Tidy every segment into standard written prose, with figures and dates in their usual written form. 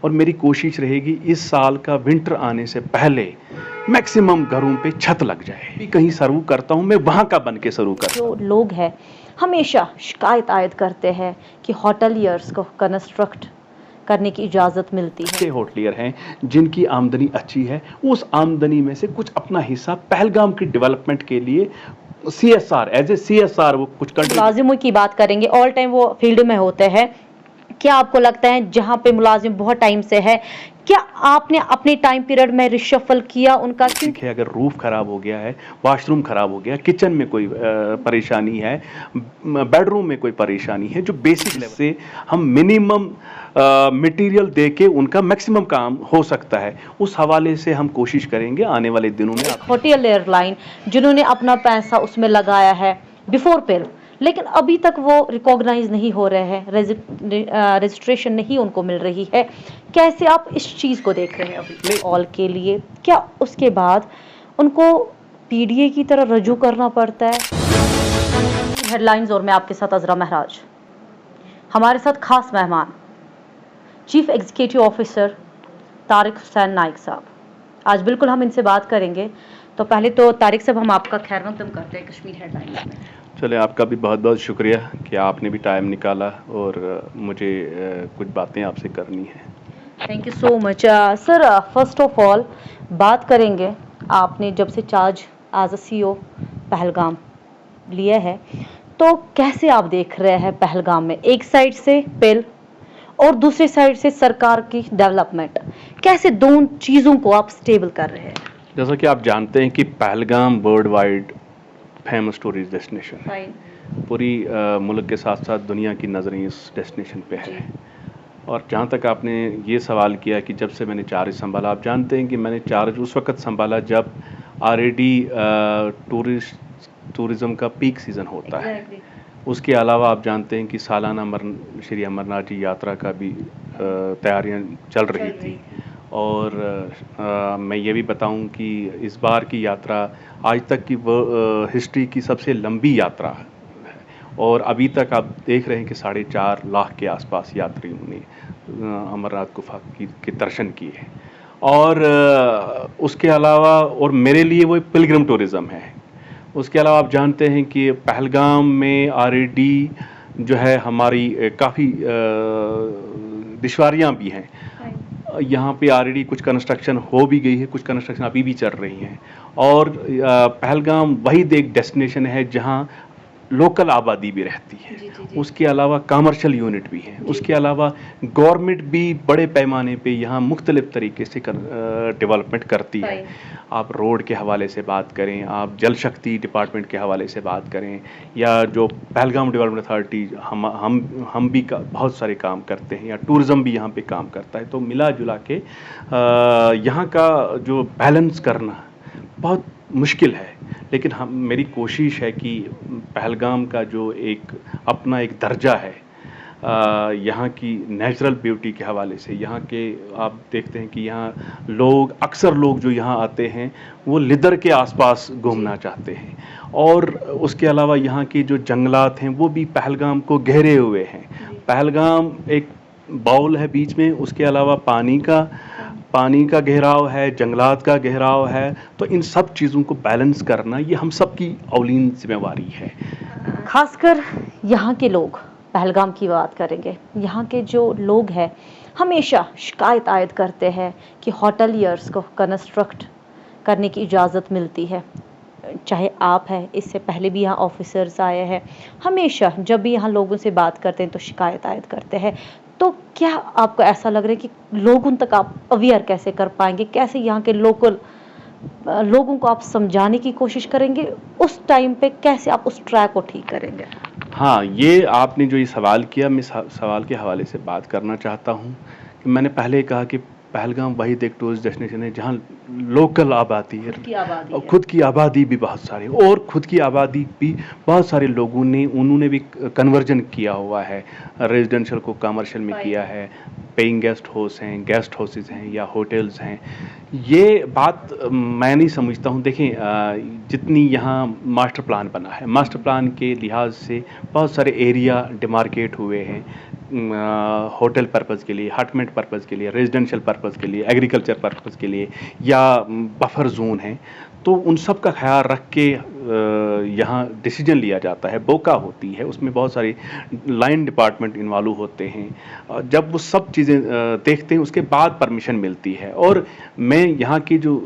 और मेरी कोशिश रहेगी इस साल का विंटर आने से पहले मैक्सिमम घरों पे छत लग जाए। कहीं सर्व करता हूँ मैं, वहाँ का बन के सर्व करता हूँ। जो लोग हैं हमेशा शिकायत आयद करते हैं कि होटलियर्स को कंस्ट्रक्ट करने की इजाज़त मिलती है। ऐसे होटलियर हैं जिनकी आमदनी अच्छी है, उस आमदनी में से कुछ अपना हिस्सा पहलगाम की डेवलपमेंट के लिए CSR एज ए CSR वो कुछ मुलाजिमों की बात करेंगे, ऑल टाइम वो फील्ड में होते हैं। क्या आपको लगता है जहां पे मुलाजिम बहुत टाइम से है, क्या आपने अपने टाइम पीरियड में रिशफल किया उनका? ठीक है, अगर रूफ खराब हो गया है, वॉशरूम खराब हो गया, किचन में कोई परेशानी है, बेडरूम में कोई परेशानी है, जो बेसिक लेवल से हम मिनिमम मटेरियल दे के उनका मैक्सिमम काम हो सकता है, उस हवाले से हम कोशिश करेंगे आने वाले दिनों में। होटल एयरलाइन जिन्होंने अपना पैसा उसमें लगाया है बिफोर पेल, लेकिन अभी तक वो रिकॉग्नाइज नहीं हो रहे हैं, रजिस्ट्रेशन नहीं उनको मिल रही है, कैसे आप इस चीज़ को देख रहे हैं अभी ऑल के लिए? क्या उसके बाद उनको PDA की तरह रजू करना पड़ता है? हेडलाइंस और मैं आपके साथ अजरा महराज। हमारे साथ खास मेहमान chief executive officer Tariq Hussain Naik साहब। आज बिल्कुल हम इनसे बात करेंगे। तो पहले तो तारिक साहब हम आपका खैर मकदम करते हैं कश्मीर हेडलाइंस में। चले, आपका भी बहुत बहुत शुक्रिया कि आपने भी टाइम निकाला और मुझे कुछ बातें आपसे करनी है। Thank you so much sir. First of all बात करेंगे, आपने जब से charge as a CEO Pahalgam लिया है, तो कैसे आप देख रहे हैं पहलगाम में एक साइड से पेल और दूसरी साइड से सरकार की डेवलपमेंट, कैसे दोनों चीज़ों को आप स्टेबल कर रहे हैं? जैसा कि आप जानते हैं कि Pahalgam world wide famous tourist destination है। पूरी मुल्क के साथ साथ दुनिया की नज़रें इस डेस्टिनेशन पे है। और जहाँ तक आपने ये सवाल किया कि जब से मैंने चार्ज संभाला, आप जानते हैं कि मैंने चार्ज उस वक्त संभाला जब ऑलरेडी टूरिज़्म का पीक सीज़न होता है। उसके अलावा आप जानते हैं कि सालाना श्री अमरनाथ जी यात्रा का भी तैयारियां चल रही थी। और मैं ये भी बताऊं कि इस बार की यात्रा आज तक की हिस्ट्री की सबसे लंबी यात्रा है, और अभी तक आप देख रहे हैं कि 4.5 लाख के आसपास यात्रियों ने अमरनाथ गुफा के दर्शन किए। और उसके अलावा और मेरे लिए वो पिलग्रिम टूरिज़्म है। उसके अलावा आप जानते हैं कि पहलगाम में ऑलरेडी जो है हमारी काफ़ी दुश्वारियाँ भी हैं। यहाँ पे ऑलरेडी कुछ कंस्ट्रक्शन हो भी गई है, कुछ कंस्ट्रक्शन अभी भी चल रही हैं। और पहलगाम वही एक डेस्टिनेशन है जहाँ लोकल आबादी भी रहती है। जी। उसके अलावा कमर्शियल यूनिट भी हैं। उसके अलावा गवर्नमेंट भी बड़े पैमाने पे यहाँ मुख्तलिफ तरीके से डेवलपमेंट करती है। आप रोड के हवाले से बात करें, आप जल शक्ति डिपार्टमेंट के हवाले से बात करें, या जो पहलगाम डेवलपमेंट अथॉरिटी हम भी बहुत सारे काम करते हैं, या टूरिज़्म भी यहाँ पे काम करता है। तो मिला जुला के यहाँ का जो बैलेंस करना बहुत मुश्किल है, लेकिन मेरी कोशिश है कि पहलगाम का जो अपना एक दर्जा है, यहाँ की नेचुरल ब्यूटी के हवाले से, यहाँ के आप देखते हैं कि यहाँ अक्सर लोग जो यहाँ आते हैं वो लिदर के आसपास घूमना चाहते हैं। और उसके अलावा यहाँ की जो जंगलात हैं वो भी पहलगाम को घेरे हुए हैं। पहलगाम एक बाउल है बीच में, उसके अलावा पानी का घेराव है, जंगलात का घेराव है। तो इन सब चीज़ों को बैलेंस करना ये हम सब की औलीन जिम्मेवारी है। खासकर यहाँ के लोग, पहलगाम की बात करेंगे, यहाँ के जो लोग हैं हमेशा शिकायत आयद करते हैं कि होटलियर्स को कंस्ट्रक्ट करने की इजाज़त मिलती है। चाहे आप हैं, इससे पहले भी यहाँ ऑफिसर्स आए हैं, हमेशा जब भी यहाँ लोगों से बात करते हैं तो शिकायत आयद करते हैं। तो क्या आपको ऐसा लग रहा है कि लोगों तक आप अवेयर कैसे कर पाएंगे, कैसे यहाँ के लोकल लोगों को आप समझाने की कोशिश करेंगे, उस टाइम पे कैसे आप उस ट्रैक को ठीक करेंगे? हाँ, ये आपने जो ये सवाल किया, मैं सवाल के हवाले से बात करना चाहता हूँ कि मैंने पहले कहा कि पहलगाम वही एक टूरिस्ट डेस्टिनेशन है जहाँ लोकल आबादी है, और खुद की आबादी भी बहुत सारी, और खुद की आबादी भी बहुत सारे लोगों ने उन्होंने भी कन्वर्जन किया हुआ है, रेजिडेंशियल को कमर्शियल में किया है, पेइंग गेस्ट हाउस हैं, गेस्ट हाउसेज हैं, या होटल्स हैं। ये बात मैं नहीं समझता हूँ। देखें, जितनी यहाँ मास्टर प्लान बना है, मास्टर प्लान के लिहाज से बहुत सारे एरिया डिमार्केट हुए हैं, होटल पर्पज़ के लिए, हटमेंट पर्पज़ के लिए, रेजिडेंशियल पर्पज़ के लिए, एग्रीकल्चर पर्पज़ के लिए या बफर जोन है, तो उन सब का ख्याल रख के यहाँ डिसीजन लिया जाता है। बोका होती है, उसमें बहुत सारी लाइन डिपार्टमेंट इन्वॉल्व होते हैं। जब वो सब चीज़ें देखते हैं उसके बाद परमिशन मिलती है। और मैं यहाँ की जो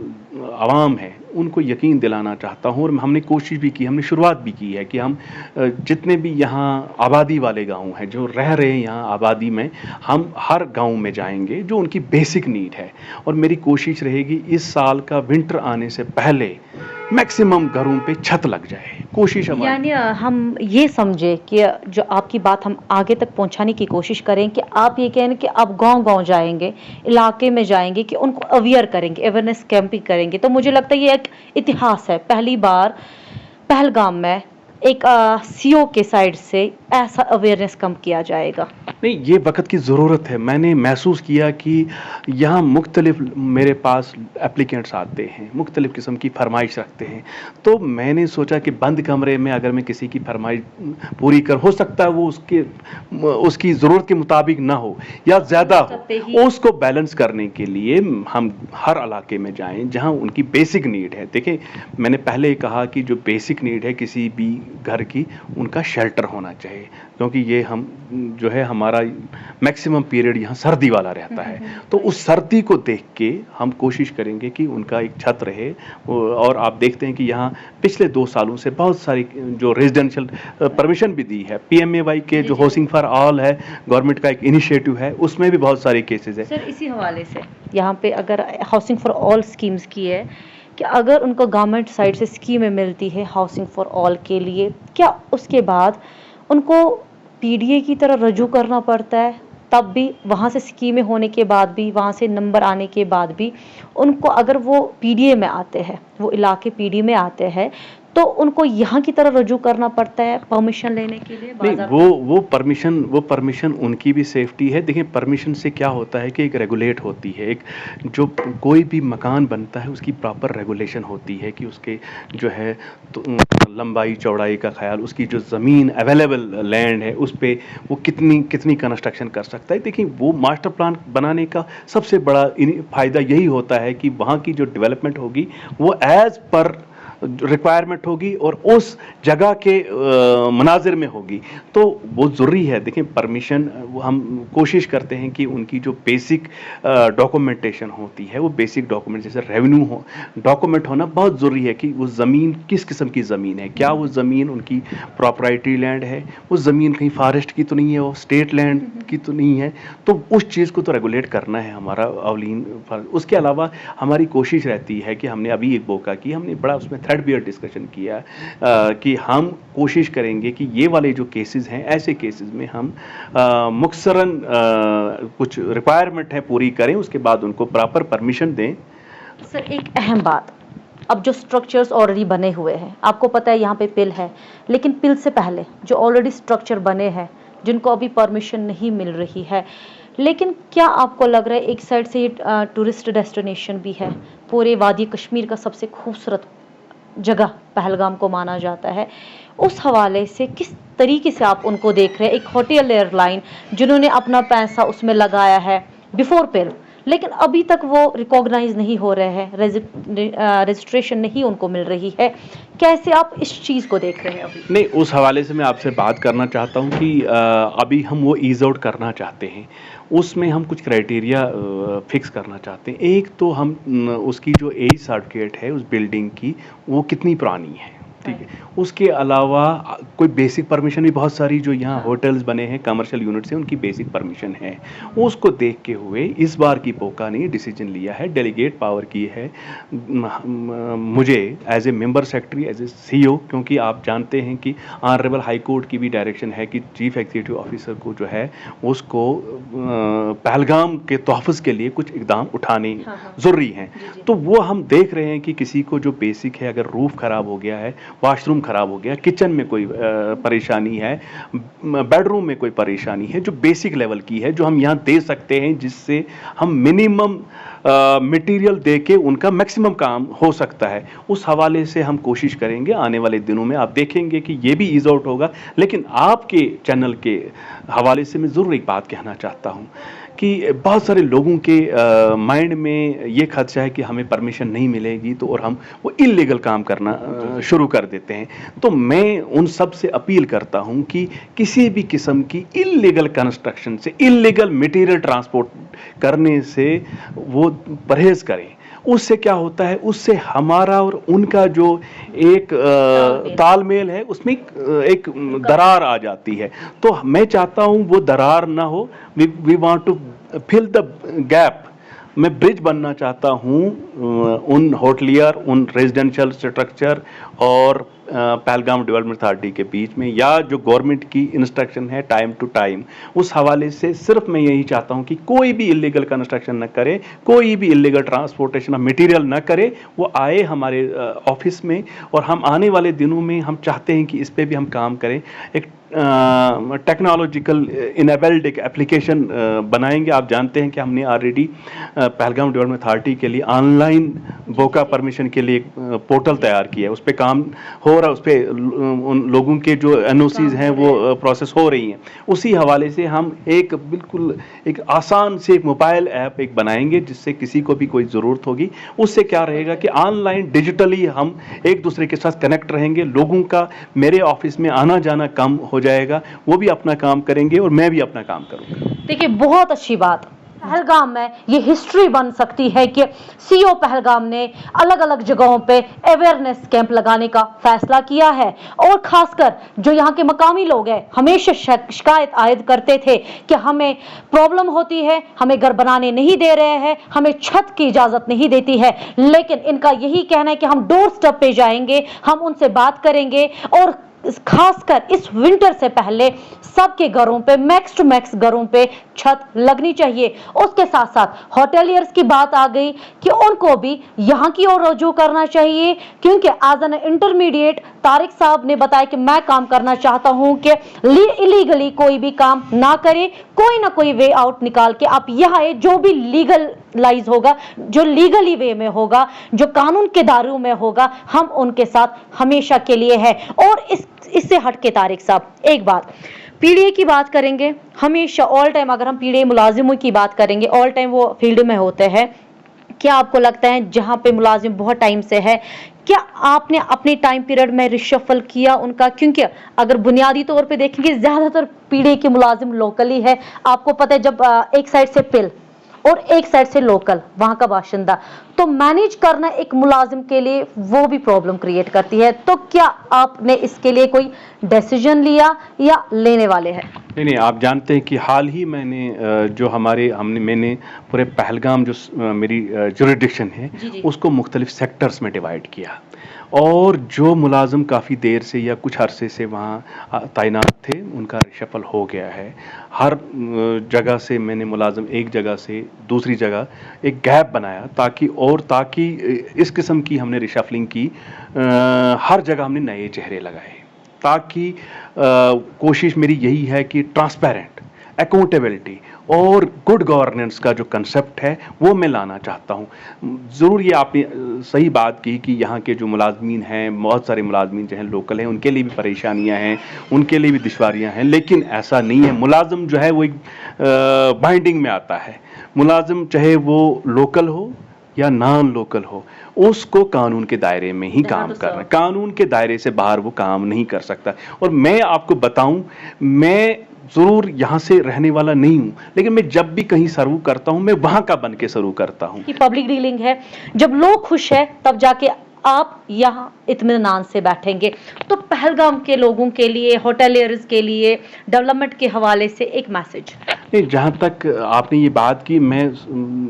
आवाम है उनको यकीन दिलाना चाहता हूँ, और हमने कोशिश भी की, हमने शुरुआत भी की है कि हम जितने भी यहाँ आबादी वाले गांव हैं जो रह रहे हैं यहाँ आबादी में, हम हर गांव में जाएंगे जो उनकी बेसिक नीड है। और मेरी कोशिश रहेगी इस साल का विंटर आने से पहले मैक्सिमम घरों पे छत लग जाए, कोशिश हमारी। यानी हम ये समझे कि जो आपकी बात हम आगे तक पहुंचाने की कोशिश करें कि आप ये कहें कि आप गांव-गांव जाएंगे, इलाके में जाएंगे, कि उनको अवेयर करेंगे, अवेयरनेस कैंपिंग करेंगे। तो मुझे लगता है ये एक इतिहास है, पहली बार पहलगाम में एक सीओ के साइड से ऐसा अवेयरनेस कम किया जाएगा। नहीं, ये वक्त की ज़रूरत है। मैंने महसूस किया कि यहाँ मुख्तलिफ मेरे पास एप्लीकेंट्स आते हैं, मुख्तलिफ किस्म की फरमाइश रखते हैं। तो मैंने सोचा कि बंद कमरे में अगर मैं किसी की फरमाइश पूरी कर, हो सकता है वो उसकी ज़रूरत के मुताबिक ना हो या ज़्यादा हो, उसको बैलेंस करने के लिए हम हर इलाके में जाएं जहाँ उनकी बेसिक नीड है। देखें, मैंने पहले कहा कि जो बेसिक नीड है किसी भी घर की, उनका शेल्टर होना चाहिए, क्योंकि ये हम जो है हमारा मैक्सिमम पीरियड यहाँ सर्दी वाला रहता है। तो उस सर्दी को देख के हम कोशिश करेंगे कि उनका एक छत रहे। और आप देखते हैं कि यहाँ पिछले 2 सालों से बहुत सारी जो रेजिडेंशियल परमिशन भी दी है, PMAY के जो हाउसिंग फॉर ऑल है, गवर्नमेंट का एक इनिशिएटिव है, उसमें भी बहुत सारी केसेस है। सर, इसी हवाले से यहाँ पे अगर हाउसिंग फॉर ऑल स्कीम्स की है कि अगर उनको गवर्नमेंट साइड से स्कीमें मिलती है हाउसिंग फॉर ऑल के लिए, क्या उसके बाद उनको PDA की तरह रजू करना पड़ता है? तब भी वहाँ से स्कीमें होने के बाद भी, वहाँ से नंबर आने के बाद भी उनको, अगर वो PDA में आते हैं, वो इलाके PDA में आते हैं, तो उनको यहाँ की तरह रजू करना पड़ता है परमिशन लेने के लिए? नहीं, वो परमिशन उनकी भी सेफ्टी है। देखिए, परमिशन से क्या होता है कि एक रेगुलेट होती है, एक जो कोई भी मकान बनता है उसकी प्रॉपर रेगुलेशन होती है कि उसके जो है तो लंबाई चौड़ाई का ख्याल, उसकी जो ज़मीन अवेलेबल लैंड है उस पर वो कितनी कंस्ट्रक्शन कर सकता है। देखिए, वो मास्टर प्लान बनाने का सबसे बड़ा फ़ायदा यही होता है कि वहाँ की जो डेवलपमेंट होगी वो एज़ पर रिक्वायरमेंट होगी और उस जगह के मनाजिर में होगी, तो वो ज़रूरी है। देखें, परमिशन हम कोशिश करते हैं कि उनकी जो बेसिक डॉक्यूमेंटेशन होती है, वो बेसिक डॉक्यूमेंट जैसे रेवेन्यू हो डॉक्यूमेंट होना बहुत ज़रूरी है कि वो ज़मीन किस किस्म की ज़मीन है, क्या वो ज़मीन उनकी प्रॉपर्टी लैंड है, वो ज़मीन कहीं फॉरेस्ट की तो नहीं है, वो स्टेट लैंड की तो नहीं है। तो उस चीज़ को तो रेगुलेट करना है हमारा अवलीन फर्ज। उसके अलावा हमारी कोशिश रहती है कि हमने अभी एक बोका की, हमने बड़ा उसमें थ्रेडबेयर डिस्कशन किया कि हम कोशिश करेंगे कि ये वाले जो केसेस हैं, ऐसे केसेस में हम मुख्तसरन कुछ रिक्वायरमेंट है पूरी करें, उसके बाद उनको प्रॉपर परमिशन दें। सर, एक अहम बात, अब जो स्ट्रक्चर्स ऑलरेडी बने हुए हैं, आपको पता है यहाँ पे पिल है, लेकिन पिल से पहले जो ऑलरेडी स्ट्रक्चर बने हैं जिनको अभी परमिशन नहीं मिल रही है, लेकिन क्या आपको लग रहा है एक साइड से ये टूरिस्ट डेस्टिनेशन भी है, पूरे वादी कश्मीर का सबसे खूबसूरत जगह पहलगाम को माना जाता है, उस हवाले से किस तरीके से आप उनको देख रहे हैं? एक होटल एयरलाइन जिन्होंने अपना पैसा उसमें लगाया है बिफोर पिल, लेकिन अभी तक वो रिकॉग्नाइज नहीं हो रहे हैं, रजिस्ट्रेशन नहीं उनको मिल रही है, कैसे आप इस चीज़ को देख रहे हैं अभी? नहीं, उस हवाले से मैं आपसे बात करना चाहता हूँ कि अभी हम वो ईज आउट करना चाहते हैं, उसमें हम कुछ क्राइटेरिया फिक्स करना चाहते हैं। एक तो हम उसकी जो एज सर्टिफिकेट है उस बिल्डिंग की, वो कितनी पुरानी है, ठीक है। उसके अलावा कोई बेसिक परमिशन भी बहुत सारी जो यहाँ होटल्स बने हैं, कमर्शियल यूनिट्स हैं, उनकी बेसिक परमिशन है। उसको देख के हुए इस बार की पोका ने डिसीजन लिया है, डेलीगेट पावर की है मुझे as a member secretary, as a CEO, क्योंकि आप जानते हैं कि ऑनरेबल हाई कोर्ट की भी डायरेक्शन है कि चीफ एग्जीक्यूटिव ऑफिसर को जो है उसको पहलगाम के तहफ़्फ़ुज़ के लिए कुछ इक़दाम उठाने ज़रूरी हैं। तो वो हम देख रहे हैं कि किसी को जो बेसिक है, अगर रूफ ख़राब हो गया है वॉशरूम खराब हो गया, किचन में कोई परेशानी है, बेडरूम में कोई परेशानी है जो बेसिक लेवल की है, जो हम यहाँ दे सकते हैं, जिससे हम मिनिमम मटेरियल दे के उनका मैक्सिमम काम हो सकता है, उस हवाले से हम कोशिश करेंगे। आने वाले दिनों में आप देखेंगे कि ये भी ईज आउट होगा। लेकिन आपके चैनल के हवाले से मैं ज़रूर एक बात कहना चाहता हूँ कि बहुत सारे लोगों के माइंड में ये खदशा है कि हमें परमिशन नहीं मिलेगी तो और हम वो इल्लीगल काम करना शुरू कर देते हैं। तो मैं उन सब से अपील करता हूं कि किसी भी किस्म की इल्लीगल कंस्ट्रक्शन से, इल्लीगल मटेरियल ट्रांसपोर्ट करने से वो परहेज करें। उससे क्या होता है, उससे हमारा और उनका जो एक तालमेल है उसमें एक दरार आ जाती है। तो मैं चाहता हूं वो दरार ना हो। We want to fill the gap. मैं ब्रिज बनना चाहता हूं उन होटलियर, उन रेजिडेंशियल स्ट्रक्चर और पहलगाम डेवलपमेंट अथॉरिटी के बीच में, या जो गवर्नमेंट की इंस्ट्रक्शन है टाइम टू टाइम, उस हवाले से सिर्फ मैं यही चाहता हूं कि कोई भी इलीगल कंस्ट्रक्शन न करे, कोई भी इलीगल ट्रांसपोर्टेशन ऑफ मटेरियल न करे। वो आए हमारे ऑफिस में, और हम आने वाले दिनों में हम चाहते हैं कि इस पे भी हम काम करें। एक टेक्नोलॉजिकल इनेबल्ड एक एप्लीकेशन बनाएंगे। आप जानते हैं कि हमने ऑलरेडी पहलगाम डेवलपमेंट अथॉरिटी के लिए ऑनलाइन बोका परमिशन के लिए एक पोर्टल तैयार किया है। उस पर काम हो रहा है, उस पर उन लोगों के जो एनओसीज हैं वो प्रोसेस हो रही हैं। उसी हवाले से हम एक बिल्कुल एक आसान से एक मोबाइल ऐप एक बनाएंगे, जिससे किसी को भी कोई ज़रूरत होगी, उससे क्या रहेगा कि ऑनलाइन डिजिटली हम एक दूसरे के साथ कनेक्ट रहेंगे। लोगों का मेरे ऑफिस में आना जाना कम हो जाएगा, वो भी अपना काम करेंगे और मैं भी अपना काम करूंगा। देखिए, बहुत अच्छी बात। पहलगाम में ये हिस्ट्री बन सकती है कि सीओ पहलगाम ने अलग अलग जगहों पे अवेयरनेस कैंप लगाने का फैसला किया है, और खासकर जो यहाँ के मकामी लोग हैं हमेशा शिकायत आयद करते थे कि हमें प्रॉब्लम होती है, हमें घर बनाने नहीं दे रहे हैं, हमें छत की इजाजत नहीं देती है। लेकिन इनका यही कहना है कि हम डोर स्टेप पे जाएंगे, हम उनसे बात करेंगे, और खासकर इस विंटर से पहले सबके घरों पे, मैक्स टू मैक्स घरों पे छत लगनी चाहिए। उसके साथ साथ होटेलियर्स की बात आ गई कि उनको भी यहाँ की ओर रुजू करना चाहिए, क्योंकि एज एन इंटरमीडिएट तारिक साहब ने बताया कि मैं काम करना चाहता हूँ कि इलीगली कोई भी काम ना करे, कोई ना कोई वे आउट निकाल के आप यहाँ जो भी लीगलाइज होगा, जो लीगली वे में होगा, जो कानून के दायरे में होगा, हम उनके साथ हमेशा के लिए है। और इससे हटके तारिक साहब एक बात, पीडीए की बात करेंगे, हमेशा ऑल टाइम अगर हम पीडीए मुलाजिमों की बात करेंगे, ऑल टाइम वो फील्ड में होते हैं। क्या आपको लगता है जहां पे मुलाजिम बहुत टाइम से है, क्या आपने अपने टाइम पीरियड में रिशफल किया उनका? क्योंकि अगर बुनियादी तौर पे देखेंगे ज्यादातर पीडीए के मुलाजिम लोकली है। आपको पता है जब एक साइड से पिल और एक साइड से लोकल वहां का बाशिंदा, तो मैनेज करना एक मुलाजिम के लिए वो भी प्रॉब्लम क्रिएट करती है। तो क्या आपने इसके लिए कोई डिसीजन लिया या लेने वाले हैं? नहीं, आप जानते हैं कि हाल ही मैंने मैंने पूरे पहलगाम जो मेरी जुरिडिक्शन है उसको मुख्तलिफ सेक्टर्स में डिवाइड किया, और जो मुलाजिम काफ़ी देर से या कुछ अरसे से वहाँ तैनात थे उनका रिशफल हो गया है। हर जगह से मैंने मुलाजिम एक जगह से दूसरी जगह एक गैप बनाया, ताकि इस किस्म की हमने रिशफलिंग की, हर जगह हमने नए चेहरे लगाए, ताकि कोशिश मेरी यही है कि ट्रांसपेरेंट, अकाउंटेबिलिटी और गुड गवर्नेंस का जो कंसेप्ट है वो मैं लाना चाहता हूँ। ज़रूर ये आपने सही बात की कि यहाँ के जो मुलाजमीन हैं, बहुत सारे मुलाजमीन जो हैं लोकल हैं, उनके लिए भी परेशानियाँ हैं, उनके लिए भी दुश्वारियाँ हैं, लेकिन ऐसा नहीं है। मुलाजिम जो है वो एक बाइंडिंग में आता है। मुलाजिम चाहे वो लोकल हो या नॉन लोकल हो, उसको कानून के दायरे में ही काम करना, कानून के दायरे से बाहर वो काम नहीं कर सकता। और मैं आपको बताऊं, मैं जरूर यहाँ से रहने वाला नहीं हूँ, लेकिन मैं जब भी कहीं सर्व करता हूँ मैं वहां का बन के सर्व करता हूँ। पब्लिक डीलिंग है, जब लोग खुश है तब जाके आप यहाँ इत्मीनान से बैठेंगे। तो पहलगाम के लोगों के लिए, होटेलियर्स के लिए, डेवलपमेंट के हवाले से एक मैसेज। नहीं, जहाँ तक आपने ये बात की, मैं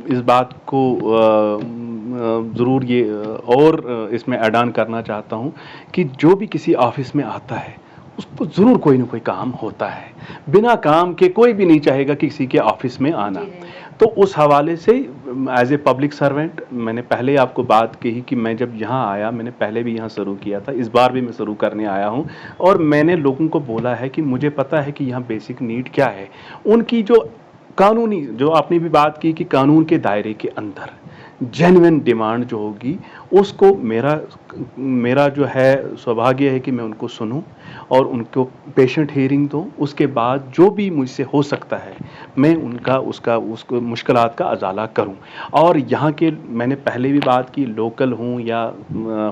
इस बात को ज़रूर ये और इसमें ऐड ऑन करना चाहता हूँ कि जो भी किसी ऑफिस में आता है उसको ज़रूर कोई ना कोई काम होता है। बिना काम के कोई भी नहीं चाहेगा कि किसी के ऑफिस में आना। तो उस हवाले से एज ए पब्लिक सर्वेंट मैंने पहले आपको बात कही कि मैं जब यहाँ आया, मैंने पहले भी यहाँ शुरू किया था, इस बार भी मैं शुरू करने आया हूँ, और मैंने लोगों को बोला है कि मुझे पता है कि यहाँ बेसिक नीड क्या है। उनकी जो कानूनी, जो आपने भी बात की कि कानून के दायरे के अंदर जेन्युइन डिमांड जो होगी, उसको मेरा जो है सौभाग्य है कि मैं उनको सुनूं और उनको पेशेंट हियरिंग दूं। उसके बाद जो भी मुझसे हो सकता है मैं उसको मुश्किलात का अजाला करूं। और यहाँ के, मैंने पहले भी बात की, लोकल हूँ या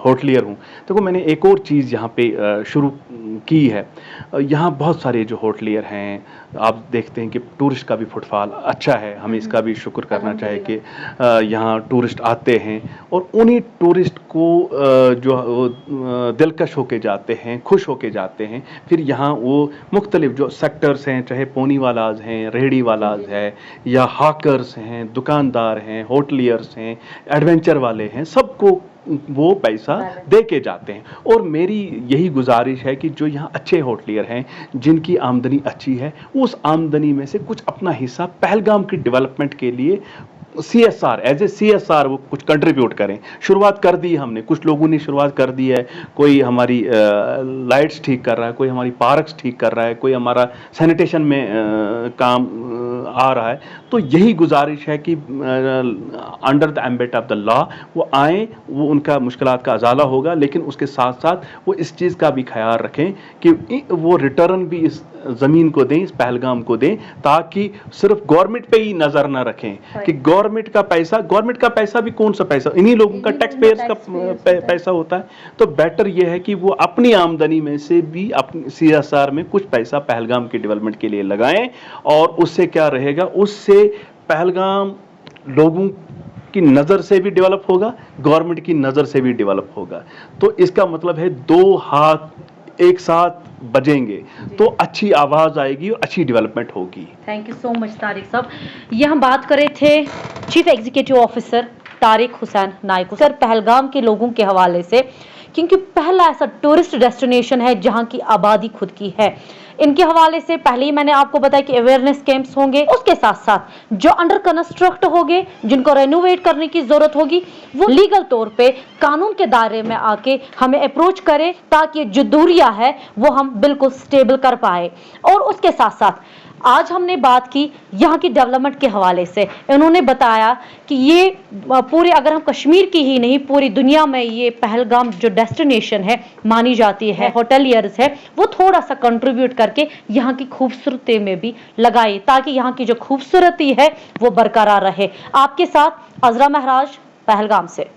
होटलियर हूँ, तो मैंने एक और चीज़ यहाँ पे शुरू की है। यहाँ बहुत सारे जो होटलियर हैं, आप देखते हैं कि टूरिस्ट का भी फुटफॉल अच्छा है, हमें इसका भी शुक्र करना चाहिए कि यहाँ टूरिस्ट आते हैं और उन्हीं टूरिस्ट को जो दिलकश होके जाते हैं, खुश होके जाते हैं। फिर यहाँ वो मुख्तलिफ जो सेक्टर्स हैं, चाहे पोनी वालाज हैं, रेहड़ी वालाज है, या हाकर्स हैं, दुकानदार हैं, होटलियर्स हैं, एडवेंचर वाले हैं, सबको वो पैसा दे के जाते हैं। और मेरी यही गुजारिश है कि जो यहाँ अच्छे होटलियर हैं, जिनकी आमदनी अच्छी है, उस आमदनी में से कुछ अपना हिस्सा पहलगाम की डेवलपमेंट के लिए CSR, एज ए CSR वो कुछ कंट्रीब्यूट करें। शुरुआत कर दी हमने, कुछ लोगों ने शुरुआत कर दी है। कोई हमारी लाइट्स ठीक कर रहा है, कोई हमारी पार्क्स ठीक कर रहा है, कोई हमारा सैनिटेशन में काम आ रहा है। तो यही गुजारिश है कि under the ambit of the law वो आए, वो उनका मुश्किलात का अजाला होगा, लेकिन उसके साथ साथ वो इस चीज़ का भी ख्याल रखें कि वो रिटर्न भी इस ज़मीन को दें, इस पहलगाम को दें, ताकि सिर्फ गवर्नमेंट पे ही नज़र ना रखें कि गवर्नमेंट का पैसा भी कौन सा पैसा, इन्हीं लोगों का, टैक्स पेयर्स का पैसा होता है। तो बेटर ये है कि वो अपनी आमदनी में से भी अपनी CSR में कुछ पैसा पहलगाम के डेवलपमेंट के लिए लगाएं। और उससे क्या रहेगा, उससे पहलगाम लोगों की नज़र से भी डेवलप होगा, गवर्नमेंट की नज़र से भी डेवलप होगा। तो इसका मतलब है दो हाथ एक साथ बजेंगे तो अच्छी आवाज आएगी और अच्छी डेवलपमेंट होगी। Thank you so much Tariq साहब। ये हम बात कर रहे थे chief executive officer Tariq Hussain Naik sir, Pahalgam के लोगों के हवाले से, क्योंकि पहला ऐसा टूरिस्ट डेस्टिनेशन है जहां की आबादी खुद की है। इनके हवाले से पहले ही मैंने आपको बताया कि अवेयरनेस कैंप्स होंगे, उसके साथ साथ जो अंडर कंस्ट्रक्ट होंगे, जिनको रेनोवेट करने की जरूरत होगी, वो लीगल तौर पे कानून के दायरे में आके हमें अप्रोच करें, ताकि जो दूरियां है वो हम बिल्कुल स्टेबल कर पाए। और उसके साथ साथ आज हमने बात की यहाँ की डेवलपमेंट के हवाले से। इन्होंने बताया कि ये पूरे, अगर हम कश्मीर की ही नहीं, पूरी दुनिया में ये पहलगाम जो डेस्टिनेशन है मानी जाती है। होटलियर्स है वो थोड़ा सा कंट्रीब्यूट करके यहाँ की खूबसूरती में भी लगाए, ताकि यहाँ की जो खूबसूरती है वो बरकरार रहे। आपके साथ अजरा महराज, पहलगाम से।